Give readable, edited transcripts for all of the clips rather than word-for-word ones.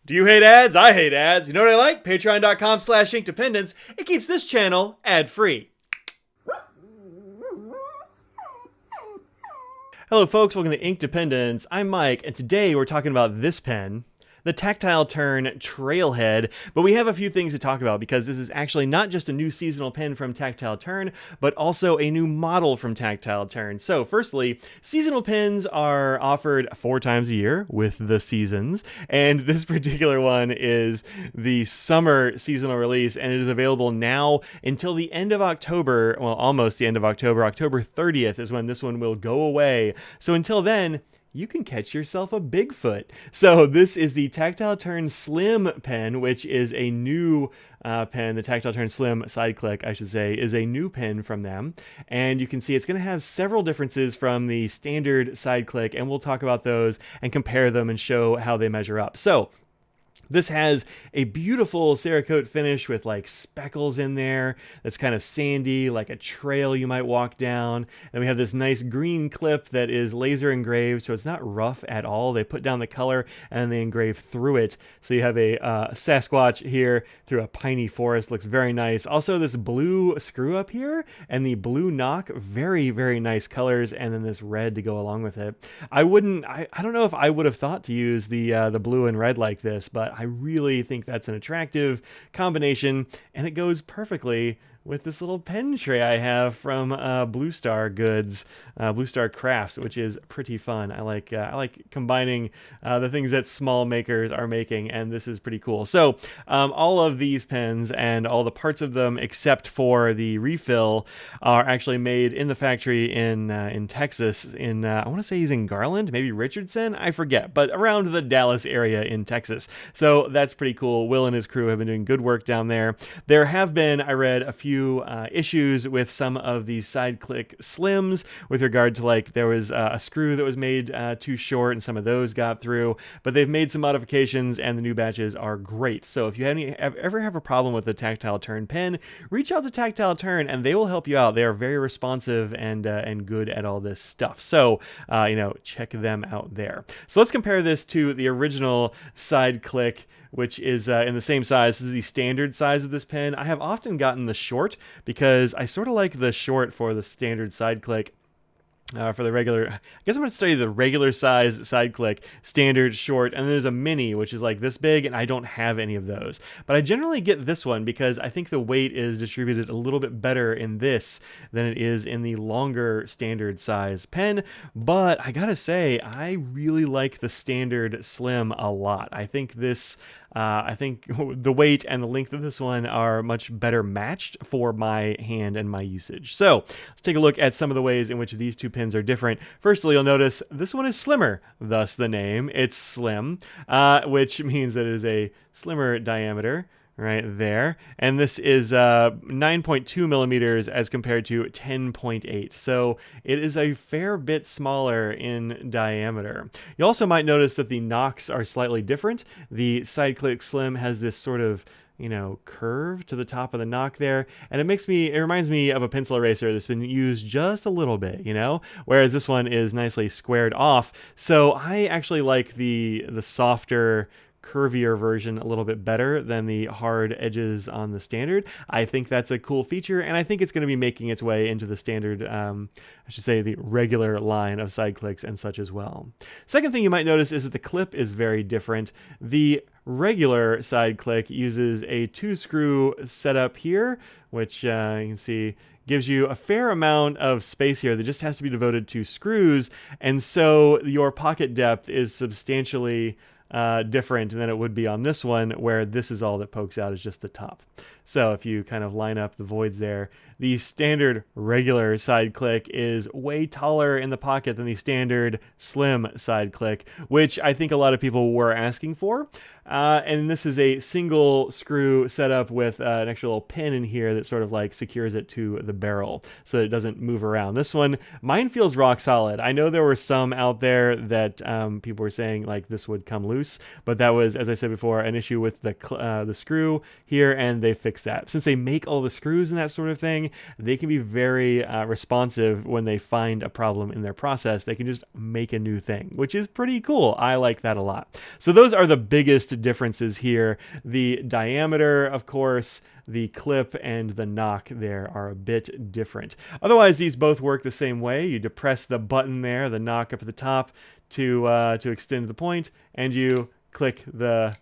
Do you hate ads? I hate ads. You know what I like? Patreon.com/inkdependence. It keeps this channel ad-free. Hello folks, welcome to Inkdependence. I'm Mike, and today we're talking about this pen, the Tactile Turn Trailhead, but we have a few things to talk about because this is actually not just a new seasonal pen from Tactile Turn, but also a new model from Tactile Turn. So firstly, seasonal pens are offered 4 times a year with the seasons, and this particular one is the summer seasonal release, and it is available now until the end of October, well, almost the end of October. October 30th is when this one will go away. So until then, you can catch yourself a Bigfoot. So this is the Tactile Turn Slim pen, which is a new pen. The Tactile Turn Slim Sideclick, I should say, is a new pen from them. And you can see it's going to have several differences from the standard Sideclick, and we'll talk about those and compare them and show how they measure up. So this has a beautiful Cerakote finish with like speckles in there that's kind of sandy, like a trail you might walk down. And we have this nice green clip that is laser engraved, so it's not rough at all. They put down the color and they engrave through it. So you have a Sasquatch here through a piney forest. Looks very nice. Also this blue screw up here and the blue knock, very, very nice colors. And then this red to go along with it. I don't know if I would have thought to use the blue and red like this, but I really think that's an attractive combination, and it goes perfectly with this little pen tray I have from Blue Star Goods, Blue Star Crafts, which is pretty fun. I like combining the things that small makers are making, and this is pretty cool. So all of these pens and all the parts of them, except for the refill, are actually made in the factory in Texas. I want to say he's in Garland, maybe Richardson, I forget, but around the Dallas area in Texas. So that's pretty cool. Will and his crew have been doing good work down there. There have been, I read, a few issues with some of these Sideclick Slims with regard to, like, there was a screw that was made too short and some of those got through, but they've made some modifications and the new batches are great. So if you ever have a problem with the Tactile Turn pen, reach out to Tactile Turn and they will help you out. They are very responsive and good at all this stuff. So, check them out there. So let's compare this to the original Sideclick, which is in the same size. This is the standard size of this pen. I have often gotten the short because I sort of like the short for the standard Sideclick. For the regular, I guess I'm going to study the regular size Sideclick, standard, short, and there's a mini, which is like this big, and I don't have any of those. But I generally get this one because I think the weight is distributed a little bit better in this than it is in the longer standard size pen. But I gotta say, I really like the standard Slim a lot. I think this, the weight and the length of this one are much better matched for my hand and my usage. So let's take a look at some of the ways in which these two pens are different. Firstly, you'll notice this one is slimmer, thus the name. It's slim, which means that it is a slimmer diameter right there. And this is 9.2 millimeters as compared to 10.8. So it is a fair bit smaller in diameter. You also might notice that the nocks are slightly different. The Sideclick Slim has this sort of curve to the top of the knock there, and it reminds me of a pencil eraser that's been used just a little bit, whereas this one is nicely squared off. So I actually like the softer, curvier version a little bit better than the hard edges on the standard. I think that's a cool feature, and I think it's going to be making its way into the standard, the regular line of Sideclicks and such as well. Second thing you might notice is that the clip is very different. The regular Sideclick uses a 2-screw setup here, which you can see gives you a fair amount of space here that just has to be devoted to screws, and so your pocket depth is substantially different than it would be on this one, where this is all that pokes out is just the top. So if you kind of line up the voids there, the standard regular Sideclick is way taller in the pocket than the standard slim Sideclick, which I think a lot of people were asking for. And this is a single screw setup with an extra little pin in here that sort of like secures it to the barrel so that it doesn't move around. This one, mine feels rock solid. I know there were some out there that people were saying like this would come loose, but that was, as I said before, an issue with the screw here, and they fixed fix that. Since they make all the screws and that sort of thing, they can be very responsive when they find a problem in their process. They can just make a new thing, which is pretty cool. I like that a lot. So those are the biggest differences here. The diameter, of course, the clip and the knock there are a bit different. Otherwise, these both work the same way. You depress the button there, the knock up at the top, to extend the point, and you click the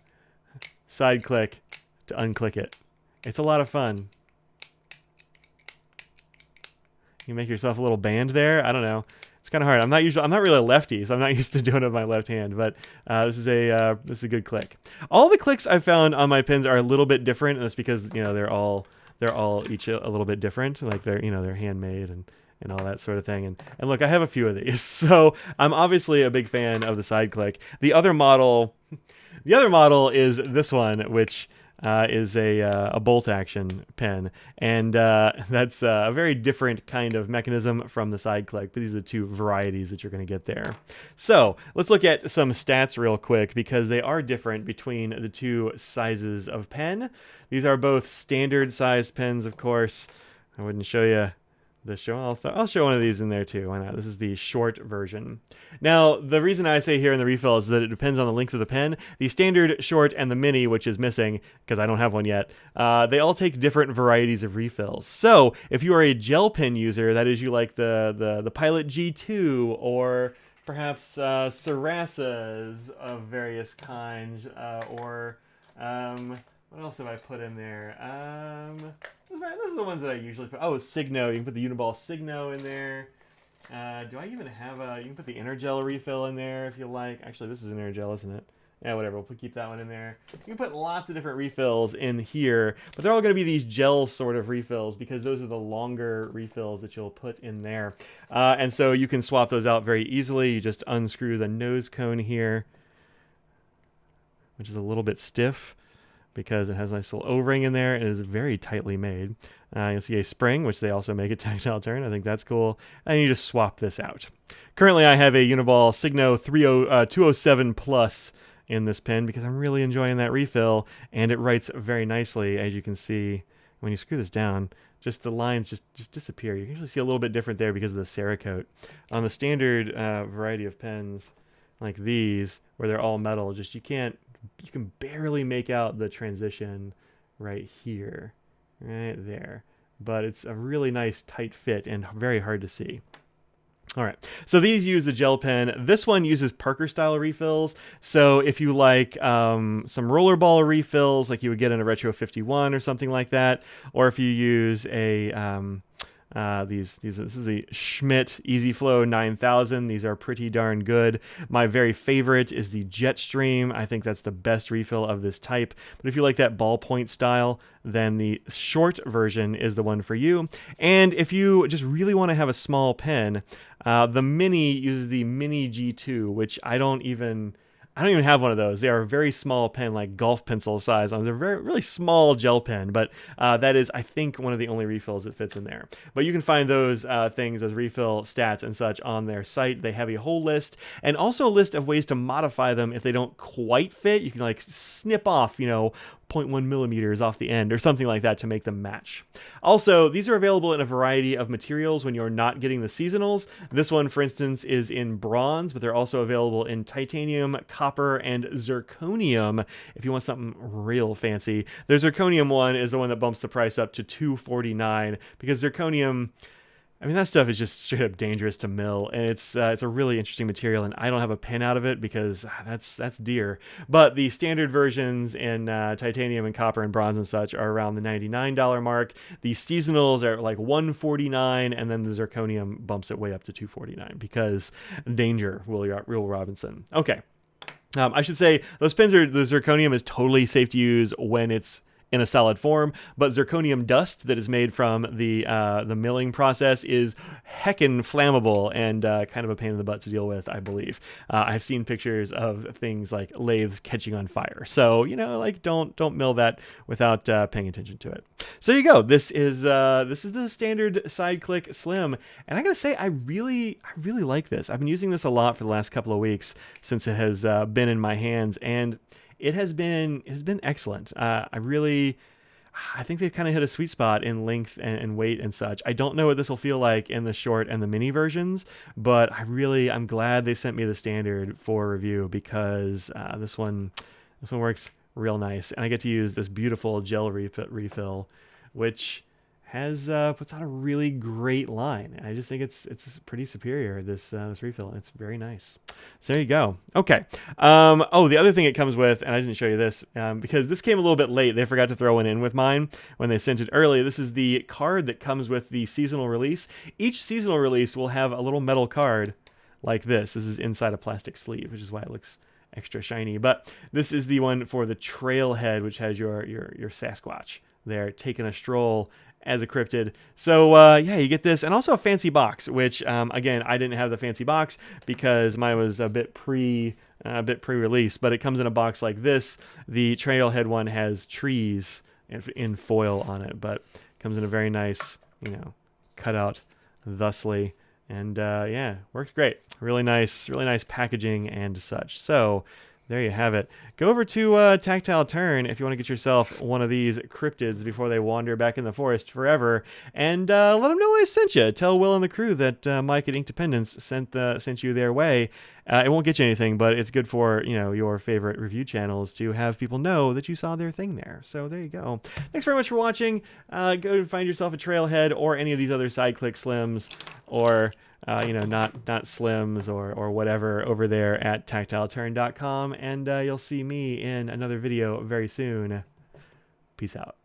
side click to unclick it. It's a lot of fun. You make yourself a little band there. I don't know. It's kind of hard. I'm not really a lefty, so I'm not used to doing it with my left hand. But this is a good click. All the clicks I've found on my pins are a little bit different, and that's because they're all each a little bit different. Like they're handmade and all that sort of thing. And look, I have a few of these, so I'm obviously a big fan of the Sideclick. The other model is this one, which is a bolt action pen, and that's a very different kind of mechanism from the Sideclick, but these are the two varieties that you're going to get there. So let's look at some stats real quick, because they are different between the two sizes of pen. These are both standard sized pens, of course. I wouldn't show you the show. I'll show one of these in there too. Why not? This is the short version. Now, the reason I say here in the refill is that it depends on the length of the pen. The standard, short, and the mini, which is missing because I don't have one yet, they all take different varieties of refills. So if you are a gel pen user, that is, you like the Pilot G2 or perhaps Sarasas of various kinds, or what else have I put in there? Those are the ones that I usually put. Oh, Signo. You can put the Uniball Signo in there. Do I even have you can put the Energel refill in there if you like. Actually, this is an Energel, isn't it? Yeah, whatever. We'll keep that one in there. You can put lots of different refills in here, but they're all going to be these gel sort of refills because those are the longer refills that you'll put in there. And so you can swap those out very easily. You just unscrew the nose cone here, which is a little bit stiff, because it has a nice little O-ring in there and it is very tightly made. You'll see a spring, which they also make at Tactile Turn. I think that's cool. And you just swap this out. Currently, I have a Uniball Signo 207 Plus in this pen because I'm really enjoying that refill, and it writes very nicely. As you can see, when you screw this down, just the lines just disappear. You can actually see a little bit different there because of the Cerakote. On the standard variety of pens like these, where they're all metal, you can barely make out the transition right here, right there. But it's a really nice tight fit and very hard to see. All right, so these use the gel pen. This one uses Parker style refills. So if you like some rollerball refills, like you would get in a Retro 51 or something like that, or if you use a this is the Schmidt Easy Flow 9000. These are pretty darn good. My very favorite is the Jetstream. I think that's the best refill of this type. But if you like that ballpoint style, then the short version is the one for you. And if you just really want to have a small pen, the Mini uses the Mini G2, which I don't even have one of those. They are a very small pen, like golf pencil size. They're really small gel pen, but that is, I think, one of the only refills that fits in there. But you can find those things, those refill stats and such on their site. They have a whole list, and also a list of ways to modify them if they don't quite fit. You can like snip off, 0.1 millimeters off the end or something like that to make them match. Also, these are available in a variety of materials when you're not getting the seasonals. This one, for instance, is in bronze, but they're also available in titanium, copper, and zirconium if you want something real fancy. The zirconium one is the one that bumps the price up to $249 because zirconium, that stuff is just straight up dangerous to mill, and it's a really interesting material, and I don't have a pen out of it because that's dear. But the standard versions in titanium and copper and bronze and such are around the $99 mark. The seasonals are like $149, and then the zirconium bumps it way up to $249 because danger, Will Robinson. Okay. I should say the zirconium is totally safe to use when it's in a solid form, but zirconium dust that is made from the milling process is heckin' flammable and kind of a pain in the butt to deal with, I believe. I've seen pictures of things like lathes catching on fire. So, don't mill that without paying attention to it. So there you go. This is the standard Sideclick Slim, and I gotta say, I really like this. I've been using this a lot for the last couple of weeks since it has been in my hands, and it has been excellent. I really I think they've kind of hit a sweet spot in length and weight and such. I don't know what this will feel like in the short and the mini versions, but I'm glad they sent me the standard for review, because this one works real nice, and I get to use this beautiful gel refill, which has puts out a really great line. I just think it's pretty superior, this refill. It's very nice. So there you go. Okay. Oh, the other thing it comes with, and I didn't show you this because this came a little bit late. They forgot to throw one in with mine when they sent it early. This is the card that comes with the seasonal release. Each seasonal release will have a little metal card like this. This is inside a plastic sleeve, which is why it looks extra shiny. But this is the one for the Trailhead, which has your Sasquatch there taking a stroll as a cryptid. So yeah, you get this, and also a fancy box, which again, I didn't have the fancy box because mine was a bit pre-release, but it comes in a box like this. The Trailhead one has trees in foil on it, but comes in a very nice, cutout thusly, and yeah, works great. Really nice packaging and such. So there you have it. Go over to Tactile Turn if you want to get yourself one of these cryptids before they wander back in the forest forever, and let them know I sent you. Tell Will and the crew that Mike at Inkdependence sent you their way. It won't get you anything, but it's good for your favorite review channels to have people know that you saw their thing there. So there you go. Thanks very much for watching. Go find yourself a Trailhead or any of these other Sideclick Slims, or not Slims or whatever over there at tactileturn.com, and you'll see me in another video very soon. Peace out.